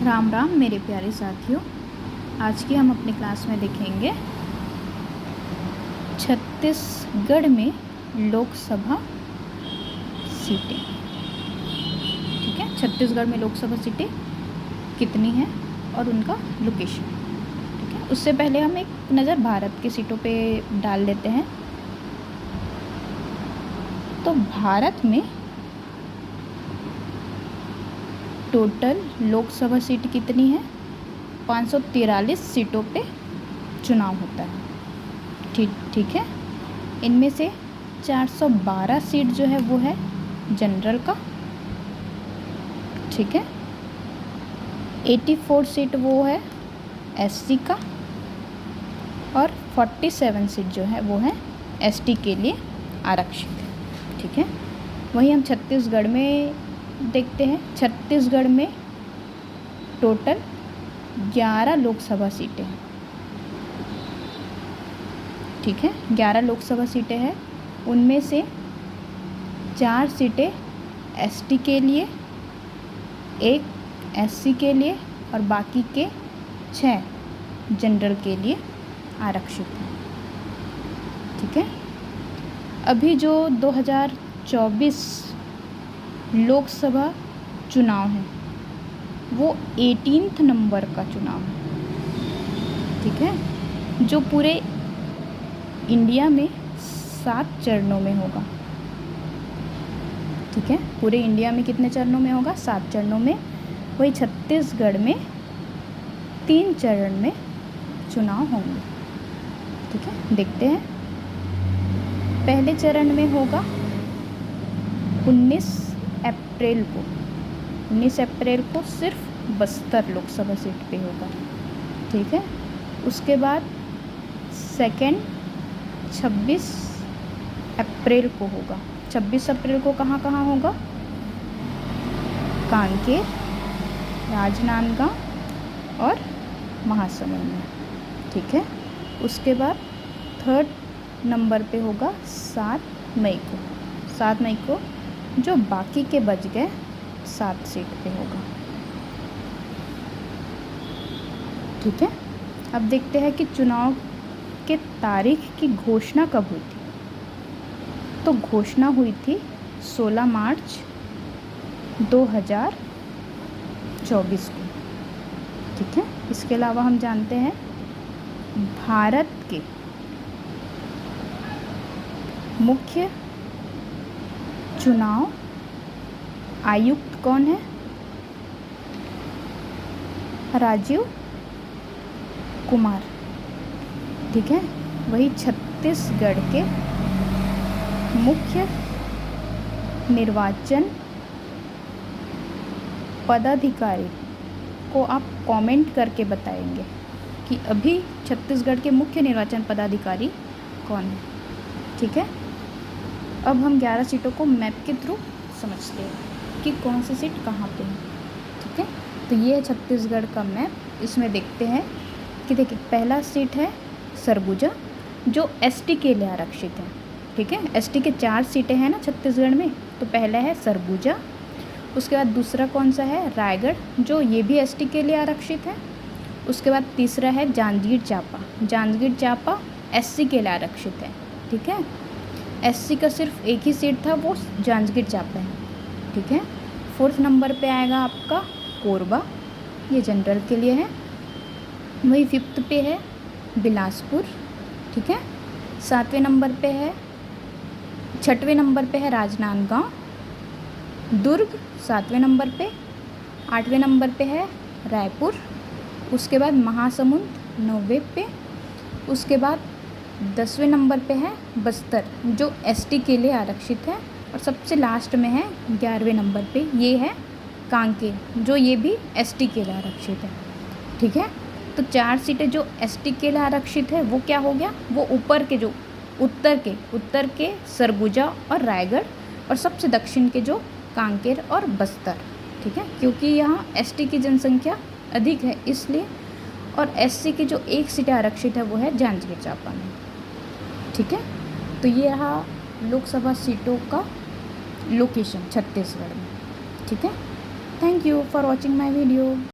राम राम मेरे प्यारे साथियों। आज की हम अपनी क्लास में देखेंगे छत्तीसगढ़ में लोकसभा सीटें। ठीक है, छत्तीसगढ़ में लोकसभा सीटें कितनी हैं और उनका लोकेशन। ठीक है, उससे पहले हम एक नज़र भारत की सीटों पे डाल लेते हैं। तो भारत में टोटल लोकसभा सीट कितनी है? 543 सीटों पे चुनाव होता है। ठीक है, इनमें से 412 सीट जो है वो है जनरल का। ठीक है, 84 सीट वो है एससी का और 47 सीट जो है वो है एसटी के लिए आरक्षित है। ठीक है, वहीं हम छत्तीसगढ़ में देखते हैं। छत्तीसगढ़ में टोटल 11 लोकसभा सीटें हैं। ठीक है, 11 लोकसभा सीटें हैं। उनमें से 4 सीटें एसटी के लिए, 1 एससी के लिए और बाकी के 6 जनरल के लिए आरक्षित हैं। ठीक है, अभी जो 2024 लोकसभा चुनाव है वो 18 नंबर का चुनाव है। ठीक है, जो पूरे इंडिया में 7 चरणों में होगा। ठीक है, पूरे इंडिया में कितने चरणों में होगा? 7 चरणों में। वही छत्तीसगढ़ में 3 चरण में चुनाव होंगे। ठीक है, देखते हैं। पहले चरण में होगा 19 अप्रैल को। 19 अप्रैल को सिर्फ बस्तर लोकसभा सीट पे होगा। ठीक है, उसके बाद सेकेंड 26 अप्रैल को होगा। 26 अप्रैल को कहाँ कहाँ होगा? कांकेर, राजनांदगांव और महासमुंद में। ठीक है, उसके बाद थर्ड नंबर पे होगा 7 मई को। 7 मई को जो बाकी के बच गए 7 सीट पे होगा। ठीक है, अब देखते हैं कि चुनाव के तारीख की घोषणा कब हुई थी। तो घोषणा हुई थी 16 मार्च 2024 को। ठीक है, इसके अलावा हम जानते हैं भारत के मुख्य चुनाव आयुक्त कौन है? राजीव कुमार। ठीक है, वही छत्तीसगढ़ के मुख्य निर्वाचन पदाधिकारी को आप कमेंट करके बताएंगे कि अभी छत्तीसगढ़ के मुख्य निर्वाचन पदाधिकारी कौन है। ठीक है, अब हम 11 सीटों को मैप के थ्रू समझते हैं कि कौन सी सीट कहाँ पे है। ठीक है, तो ये है छत्तीसगढ़ का मैप। इसमें देखते हैं कि देखिए पहला सीट है सरगुजा जो एसटी के लिए आरक्षित है। ठीक है, एसटी के 4 सीटें हैं ना छत्तीसगढ़ में, तो पहला है सरगुजा। उसके बाद दूसरा कौन सा है? रायगढ़, जो ये भी एसटी के लिए आरक्षित है। उसके बाद तीसरा है जांजगीर चांपा। जांजगीर चांपा एससी के लिए आरक्षित है। ठीक है, एससी का सिर्फ एक ही सीट था, वो जांजगीर चांपा है। ठीक है, 4th नंबर पे आएगा आपका कोरबा, ये जनरल के लिए है। वही 5th पे है बिलासपुर। ठीक है, 7वें नंबर पे है 6वें नंबर पे है राजनांदगांव। दुर्ग 7वें नंबर पे। 8वें नंबर पे है रायपुर। उसके बाद महासमुंद 9वें पे। उसके बाद 10वें नंबर पे है बस्तर जो एसटी के लिए आरक्षित है। और सबसे लास्ट में है 11वें नंबर पे, ये है कांकेर जो ये भी एसटी के लिए आरक्षित है। ठीक है, तो 4 सीटें जो एसटी के लिए आरक्षित है वो क्या हो गया? वो ऊपर के जो उत्तर के सरगुजा और रायगढ़, और सबसे दक्षिण के जो कांकेर और बस्तर। ठीक है, क्योंकि यहाँ एसटी की जनसंख्या अधिक है इसलिए, और एससी की जो 1 सीटें आरक्षित है वो है जांजगीर चांपा में। ठीक है, तो ये रहा लोकसभा सीटों का लोकेशन छत्तीसगढ़ में। ठीक है, thank you for watching my video.